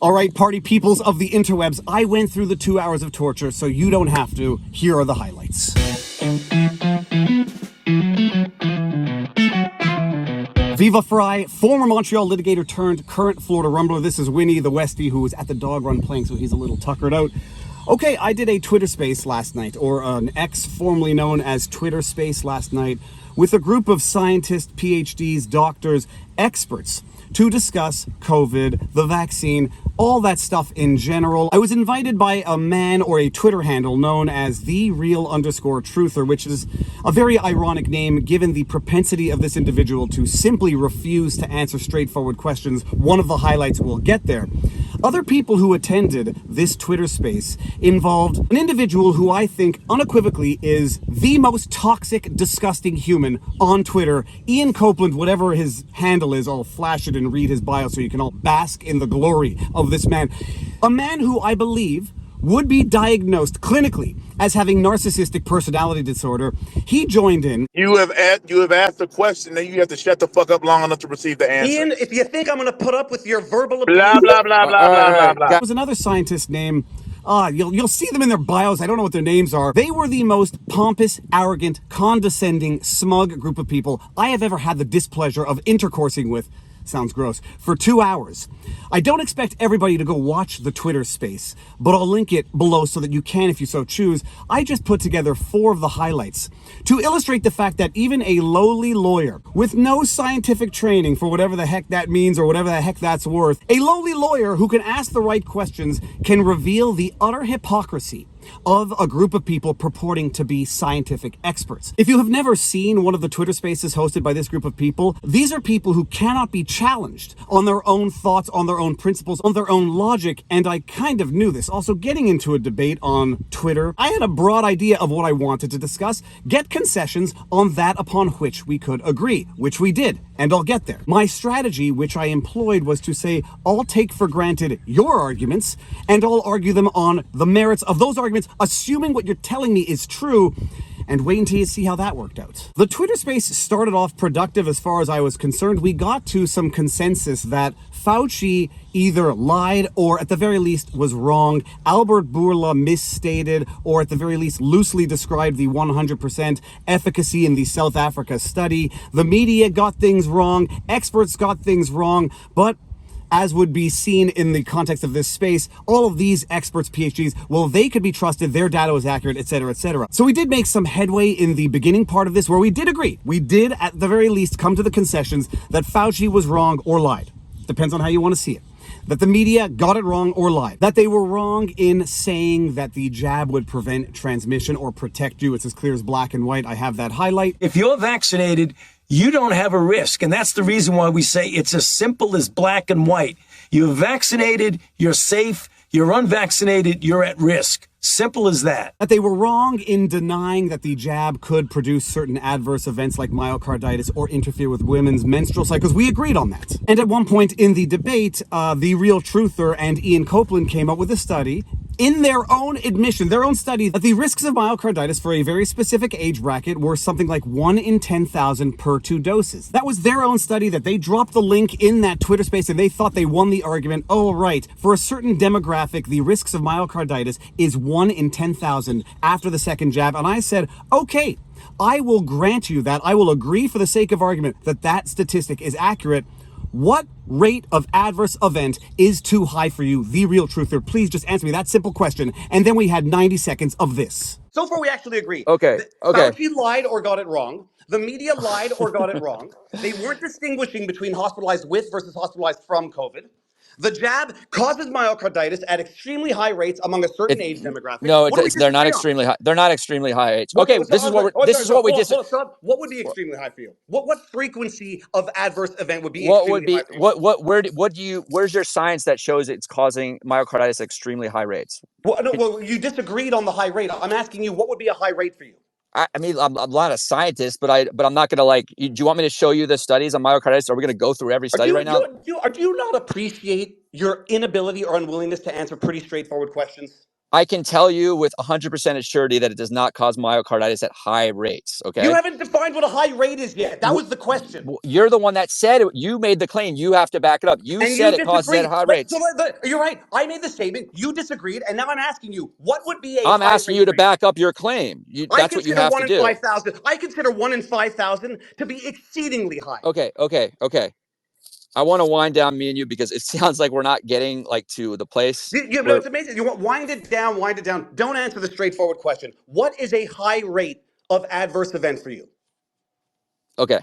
All right, party peoples of the interwebs, I went through the 2 hours of torture, so you don't have to. Here are the highlights. Viva Frei, former Montreal litigator turned current Florida rumbler. This is Winnie, the Westie, who was at the dog run playing, so he's a little tuckered out. Okay, I did a Twitter space last night, or an X formerly known as Twitter space last night, with a group of scientists, PhDs, doctors, experts, to discuss COVID, the vaccine, all that stuff in general. I was invited by a man or a Twitter handle known as _truther, which is a very ironic name given the propensity of this individual to simply refuse to answer straightforward questions. One of the highlights will get there. Other people who attended this Twitter space involved an individual who I think unequivocally is the most toxic, disgusting human on Twitter. Ian Copeland, whatever his handle is, I'll flash it and read his bio so you can all bask in the glory of this man. A man who I believe would be diagnosed clinically as having narcissistic personality disorder. He joined in. You have asked a question, then you have to shut the fuck up long enough to receive the answer. Ian, if you think I'm going to put up with your verbal abuse... Blah, blah, blah, blah, blah, blah, blah. There was another scientist named... you'll see them in their bios. I don't know what their names are. They were the most pompous, arrogant, condescending, smug group of people I have ever had the displeasure of intercoursing with. Sounds gross. For 2 hours. I don't expect everybody to go watch the Twitter space, but I'll link it below so that you can if you so choose. I just put together 4 of the highlights to illustrate the fact that even a lowly lawyer with no scientific training for whatever the heck that means or whatever the heck that's worth, a lowly lawyer who can ask the right questions can reveal the utter hypocrisy of a group of people purporting to be scientific experts. If you have never seen one of the Twitter spaces hosted by this group of people, these are people who cannot be challenged on their own thoughts, on their own principles, on their own logic, and I kind of knew this. Also, getting into a debate on Twitter, I had a broad idea of what I wanted to discuss, get concessions on that upon which we could agree, which we did, and I'll get there. My strategy, which I employed, was to say, I'll take for granted your arguments, and I'll argue them on the merits of those arguments, assuming what you're telling me is true, and wait until you see how that worked out. The Twitter space started off productive as far as I was concerned. We got to some consensus that Fauci either lied or at the very least was wrong. Albert Bourla misstated or at the very least loosely described the 100% efficacy in the South Africa study. The media got things wrong. Experts got things wrong. But as would be seen in the context of this space, all of these experts, PhDs, well, they could be trusted, their data was accurate, etc., etc. So we did make some headway in the beginning part of this where we did agree. We did, at the very least, come to the concessions that Fauci was wrong or lied. Depends on how you want to see it. That the media got it wrong or lied. That they were wrong in saying that the jab would prevent transmission or protect you. It's as clear as black and white. I have that highlight. If you're vaccinated, you don't have a risk. And that's the reason why we say it's as simple as black and white. You're vaccinated, you're safe. You're unvaccinated, you're at risk. Simple as that. That they were wrong in denying that the jab could produce certain adverse events like myocarditis or interfere with women's menstrual cycles. We agreed on that. And at one point in the debate, the real truther and Ian Copeland came up with a study in their own admission, their own study, that the risks of myocarditis for a very specific age bracket were something like 1 in 10,000 per 2 doses. That was their own study that they dropped the link in that Twitter space and they thought they won the argument. Oh, right. For a certain demographic, the risks of myocarditis is 1 in 10,000 after the second jab. And I said, okay, I will grant you that. I will agree for the sake of argument that that statistic is accurate. What rate of adverse event is too high for you, the real truther? Please just answer me that simple question. And then we had 90 seconds of this. So far, we actually agree. Okay. Fauci lied or got it wrong. The media lied or got it wrong. They weren't distinguishing between hospitalized with versus hospitalized from COVID. The jab causes myocarditis at extremely high rates among a certain age demographic. No, they're not extremely high. They're not extremely high age. Okay, this is what we just. What would be extremely high for you? What frequency of adverse event would be? What would be where's your science that shows it's causing myocarditis at extremely high rates? Well, you disagreed on the high rate. I'm asking you, what would be a high rate for you? I mean, I'm not a scientist, but I'm not going to do you want me to show you the studies on myocarditis? Are we going to go through every study right now? Do you not appreciate your inability or unwillingness to answer pretty straightforward questions? I can tell you with 100% surety that it does not cause myocarditis at high rates. Okay. You haven't defined what a high rate is yet. That was the question. You're the one that said it. You made the claim. You have to back it up. You And said you it causes at disagreed. high rates. You're right. I made the statement. You disagreed. And now I'm asking you, what would be a I'm high asking rate you to for back up your claim. That's what you have to do. 5,000. I consider 1 in 5,000 to be exceedingly high. Okay. I want to wind down me and you because it sounds like we're not getting like to the place. Yeah, but it's amazing. You want wind it down, wind it down. Don't answer the straightforward question. What is a high rate of adverse event for you? Okay.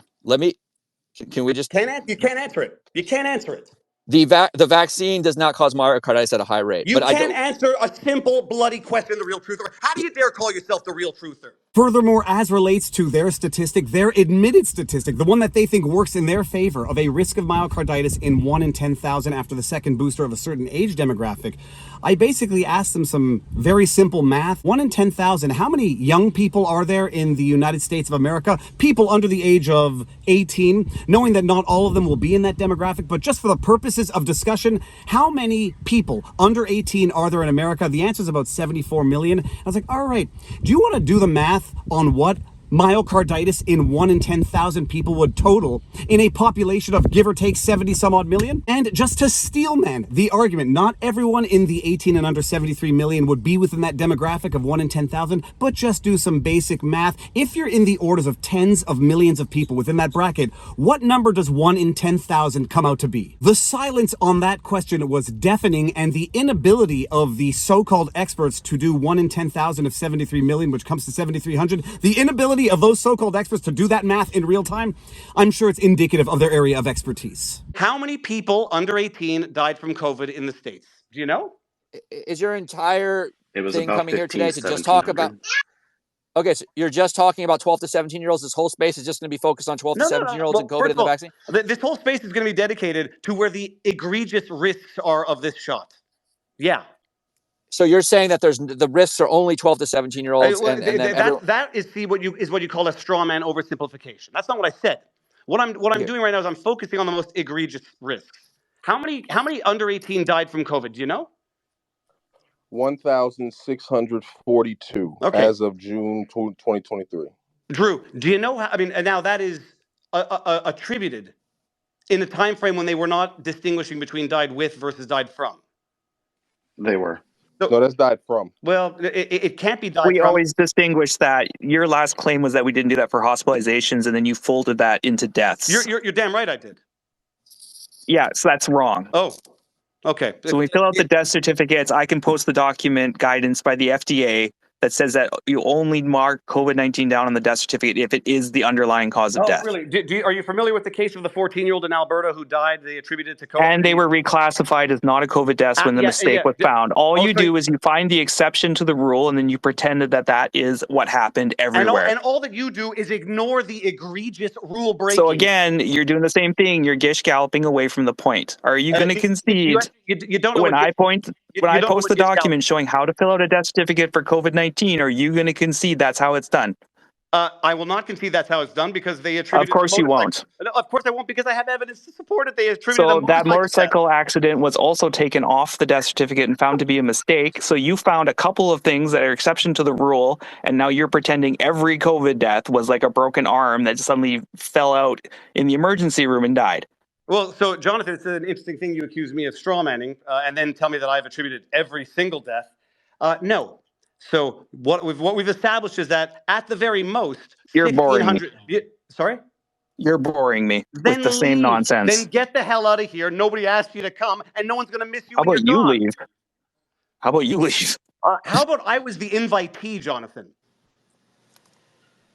Can we just... You can't answer it. You can't answer it. The vaccine does not cause myocarditis at a high rate. You can't answer a simple, bloody question, the real truther. How do you dare call yourself the real truther? Furthermore, as relates to their statistic, their admitted statistic, the one that they think works in their favor of a risk of myocarditis in 1 in 10,000 after the second booster of a certain age demographic, I basically asked them some very simple math. 1 in 10,000, how many young people are there in the United States of America? People under the age of 18, knowing that not all of them will be in that demographic, but just for the purposes of discussion, how many people under 18 are there in America? The answer is about 74 million. I was like, all right, do you want to do the math on what myocarditis in 1 in 10,000 people would total in a population of give or take 70 some odd million? And just to steelman the argument, not everyone in the 18 and under 73 million would be within that demographic of 1 in 10,000, but just do some basic math. If you're in the orders of tens of millions of people within that bracket, what number does 1 in 10,000 come out to be? The silence on that question was deafening, and the inability of the so-called experts to do 1 in 10,000 of 73 million, which comes to 7,300, the inability of those so-called experts to do that math in real time, I'm sure it's indicative of their area of expertise. How many people under 18 died from COVID in the States? Do you know? Is your entire thing about coming here 15, today to just talk about... Okay, so you're just talking about 12 to 17-year-olds. This whole space is just going to be focused on 12 to 17-year-olds and COVID and the vaccine? This whole space is going to be dedicated to where the egregious risks are of this shot. Yeah. So you're saying that the risks are only 12 to 17-year-olds, that is what you call a straw man oversimplification. That's not what I said. What I'm doing right now is I'm focusing on the most egregious risks. How many under 18 died from COVID? Do you know? 1,642 as of June 2023. Drew, do you know how? I mean, and now that is attributed in a time frame when they were not distinguishing between died with versus died from. They were. No, that's died from. Well, it can't be died from. We always distinguish that. Your last claim was that we didn't do that for hospitalizations, and then you folded that into deaths. You're damn right I did. Yeah, so that's wrong. Oh, okay. So we fill out the death certificates. I can post the document guidance by the FDA that says that you only mark COVID-19 down on the death certificate if it is the underlying cause of death. Really? Are you familiar with the case of the 14-year-old in Alberta who died? They attributed it to COVID? And they were reclassified as not a COVID death when the mistake was found. All you do is you find the exception to the rule, and then you pretend that that is what happened everywhere. And all that you do is ignore the egregious rule breaking. So again, you're doing the same thing. You're gish galloping away from the point. Are you going to concede you don't know when I post the document showing how to fill out a death certificate for COVID-19? Are you going to concede that's how it's done? I will not concede that's how it's done because they attributed. Of course you won't. Of course I won't because I have evidence to support it. They attributed. So that motorcycle accident was also taken off the death certificate and found to be a mistake. So you found a couple of things that are exception to the rule, and now you're pretending every COVID death was like a broken arm that suddenly fell out in the emergency room and died. Well, so Jonathan, it's an interesting thing you accuse me of straw manning and then tell me that I've attributed every single death. No. So what we've established is that at the very most, you're boring me. Sorry? You're boring me with the same nonsense. Then get the hell out of here. Nobody asked you to come, and no one's going to miss you. How about you leave? How about you leave? How about I was the invitee, Jonathan?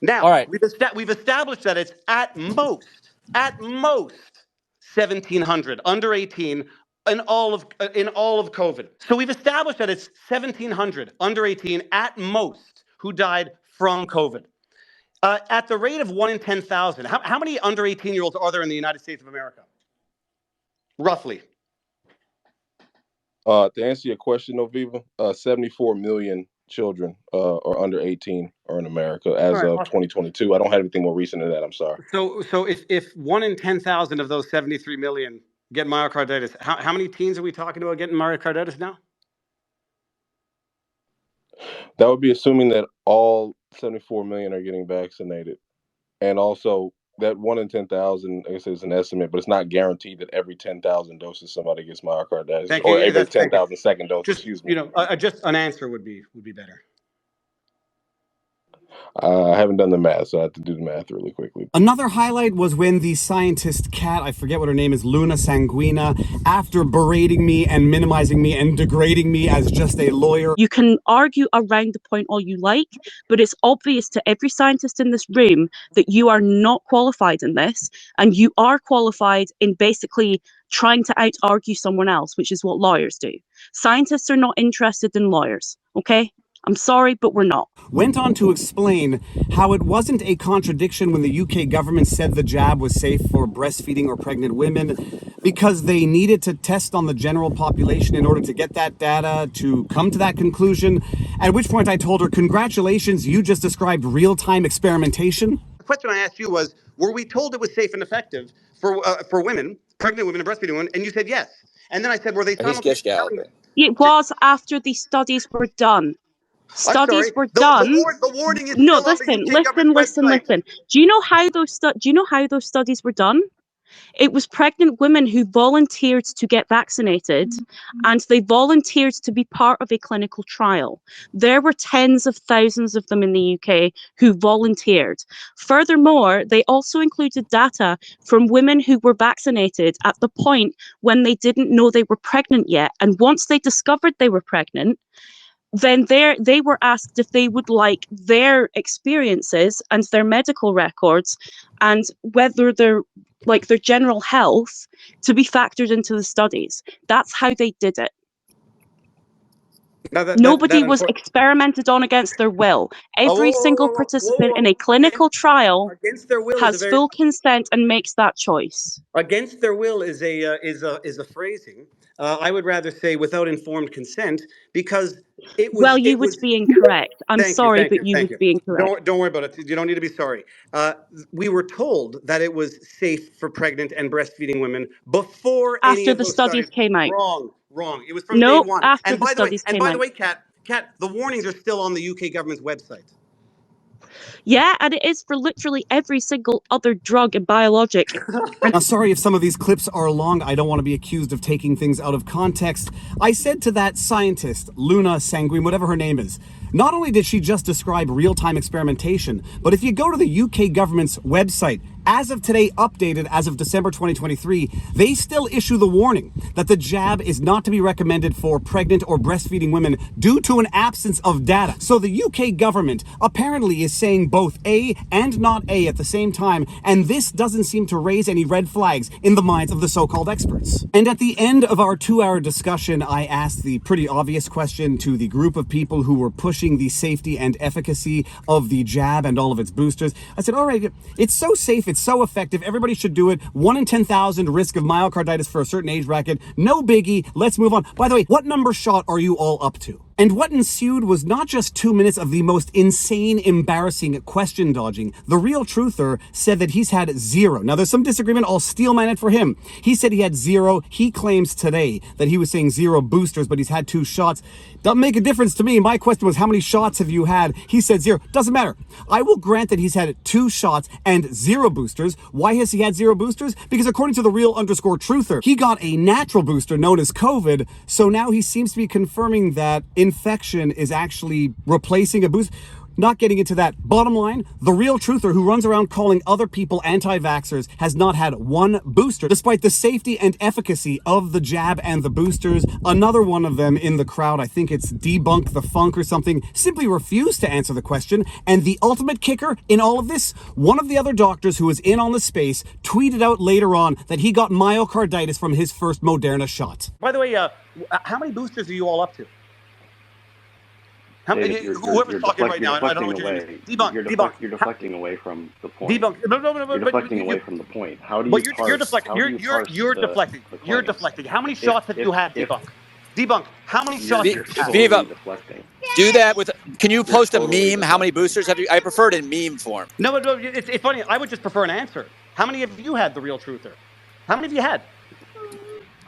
Now, all right. We've established that it's at most 1,700 under 18 in all of COVID. So we've established that it's 1,700 under 18 at most who died from COVID. At the rate of 1 in 10,000, how many under 18-year-olds are there in the United States of America? Roughly. To answer your question, though, Viva, 74 million children are under 18 are in America as of 2022. I don't have anything more recent than that. I'm sorry. So if 1 in 10,000 of those 73 million get myocarditis, how many teens are we talking about getting myocarditis now? That would be assuming that all 74 million are getting vaccinated. And also that 1 in 10,000, I guess is an estimate, but it's not guaranteed that every 10,000 doses somebody gets myocarditis, Thank or you. every That's, thank you. 10,000 second dose, Just, excuse me. just an answer would be better. I haven't done the math, so I have to do the math really quickly. Another highlight was when the scientist cat, I forget what her name is, Luna Sanguina, after berating me and minimizing me and degrading me as just a lawyer. You can argue around the point all you like, but it's obvious to every scientist in this room that you are not qualified in this, and you are qualified in basically trying to out-argue someone else, which is what lawyers do. Scientists are not interested in lawyers, okay? I'm sorry, but we're not. Went on to explain how it wasn't a contradiction when the UK government said the jab was safe for breastfeeding or pregnant women because they needed to test on the general population in order to get that data to come to that conclusion. At which point I told her, congratulations, you just described real-time experimentation. The question I asked you was, were we told it was safe and effective for women, pregnant women and breastfeeding women? And you said yes. And then I said, were they simultaneously telling them? It was after the studies were done. Studies were done. The warning is No, still listen, on the UK government listen. website. Do you know how those studies were done? It was pregnant women who volunteered to get vaccinated, and they volunteered to be part of a clinical trial. There were tens of thousands of them in the UK who volunteered. Furthermore, they also included data from women who were vaccinated at the point when they didn't know they were pregnant yet. And once they discovered they were pregnant, then they were asked if they would like their experiences and their medical records and whether their general health to be factored into the studies. That's how they did it. Nobody was experimented on against their will. Every single participant in a clinical trial has full consent and makes that choice. Against their will is a phrasing. I would rather say without informed consent, because it was. Well, you would be incorrect. I'm sorry, but you would be incorrect. Don't worry about it. You don't need to be sorry. We were told that it was safe for pregnant and breastfeeding women before any After of the those studies came out. Wrong. It was from No, day one. after the studies came out. By the way, Kat, the warnings are still on the UK government's website. Yeah, and it is for literally every single other drug and biologic. Now, sorry if some of these clips are long. I don't want to be accused of taking things out of context. I said to that scientist, Luna Sanguine, whatever her name is, not only did she just describe real-time experimentation, but if you go to the UK government's website, as of today, updated as of December 2023, they still issue the warning that the jab is not to be recommended for pregnant or breastfeeding women due to an absence of data. So the UK government apparently is saying both A and not A at the same time, and this doesn't seem to raise any red flags in the minds of the so-called experts. And at the end of our 2-hour discussion, I asked the pretty obvious question to the group of people who were pushing the safety and efficacy of the jab and all of its boosters. I said, all right, it's so safe, it's so effective, everybody should do it. 1 in 10,000 risk of myocarditis for a certain age bracket. No biggie, let's move on. By the way, what number shot are you all up to? And what ensued was not just 2 minutes of the most insane, embarrassing question dodging. The real truther said that he's had 0. Now, there's some disagreement. I'll steelman it for him. He said he had 0. He claims today that he was saying 0 boosters, but he's had 2 shots. Doesn't make a difference to me. My question was, how many shots have you had? He said 0. Doesn't matter. I will grant that he's had 2 shots and 0 boosters. Why has he had 0 boosters? Because according to the real_truther, he got a natural booster known as COVID. So now he seems to be confirming that infection is actually replacing a boost. Not getting into that. Bottom line, the real truther who runs around calling other people anti-vaxxers has not had 1 booster, despite the safety and efficacy of the jab and the boosters. Another one of them in the crowd, I think it's Debunk the Funk or something, simply refused to answer the question. And the ultimate kicker in all of this, one of the other doctors who was in on the space tweeted out later on that he got myocarditis from his first Moderna shot. By the way, how many boosters are you all up to? Whoever's talking right now, I don't know what you're doing. Debunk. You're deflecting away from the point. Debunk. No. You're deflecting away from the point. How do you parse? You're deflecting. You're deflecting. You're deflecting. How many shots have you had, Debunk? Debunk. How many shots have you had? Viva, do that with. Can you post a meme? How many boosters have you? I prefer it in meme form. No, it's funny. I would just prefer an answer. How many have you had, the real truther? How many have you had?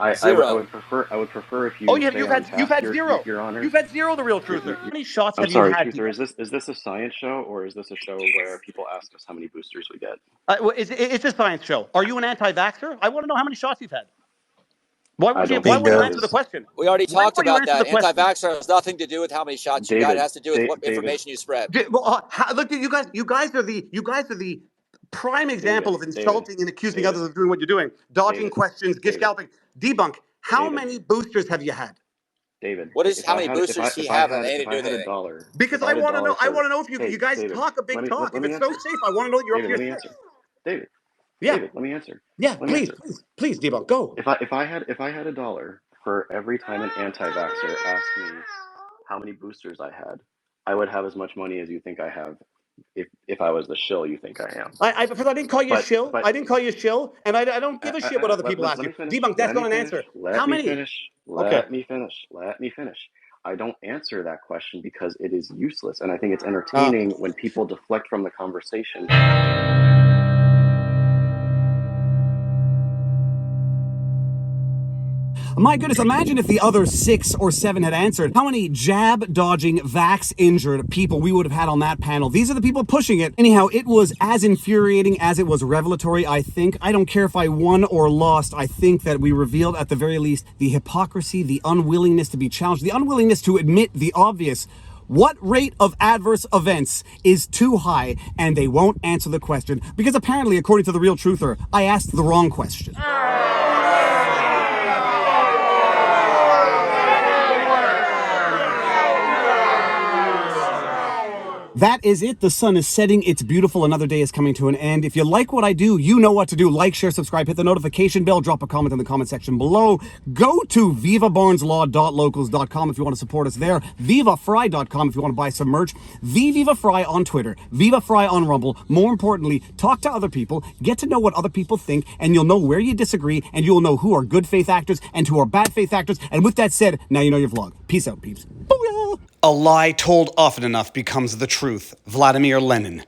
I Zero. would prefer if you. Oh, stay you've on had task, zero. Your Honor. You've had zero. The real truther. How many shots I'm have you sorry, had? truther. Is this a science show, or is this a show where people ask us how many boosters we get? It's a science show. Are you an anti-vaxxer? I want to know how many shots you've had. Why I won't you? don't Why think won't you that answer the is. question? We already Why talked won't you about answer the that. question? Anti-vaxxer has nothing to do with how many shots you got. It David, has to do with what David, information you spread. Look, you guys are the prime example of David, insulting and accusing David, others of doing what you're doing, dodging David, questions, gish David, galloping. Debunk. How David, many boosters have you had? David. How many boosters he have and anything to do with If I had a anything? dollar, Because if I I had a want to know. dollar I for, want to know if you hey, guys David, talk a big talk. let If me it's so answer. safe, I want to know that you're up David, to your let me shit. answer. David, Yeah, David, let me answer. yeah. Let me answer. Please, Debunk, go. If I had a dollar for every time an anti-vaxxer asked me how many boosters I had, I would have as much money as you think I have. If I was the shill you think I am. Because I didn't call you a shill. But I didn't call you a shill, and I don't give a shit what other people ask let you. me finish. Debunk. That's Let me not an finish. answer. Let How me many? finish. Okay. Let me finish. Let me finish. I don't answer that question because it is useless, and I think it's entertaining when people deflect from the conversation. My goodness, imagine if the other 6 or 7 had answered. How many jab-dodging, vax-injured people we would have had on that panel. These are the people pushing it. Anyhow, it was as infuriating as it was revelatory, I think. I don't care if I won or lost. I think that we revealed, at the very least, the hypocrisy, the unwillingness to be challenged, the unwillingness to admit the obvious. What rate of adverse events is too high? And they won't answer the question because apparently, according to the real truther, I asked the wrong question. That is it. The sun is setting. It's beautiful. Another day is coming to an end. If you like what I do, you know what to do. Like, share, subscribe, hit the notification bell, drop a comment in the comment section below. Go to vivabarneslaw.locals.com if you want to support us there. VivaFrei.com if you want to buy some merch. Viva Frei on Twitter. Viva Frei on Rumble. More importantly, talk to other people. Get to know what other people think, and you'll know where you disagree, and you'll know who are good faith actors and who are bad faith actors. And with that said, now you know your vlog. Peace out, peeps. Booyah! A lie told often enough becomes the truth. Vladimir Lenin.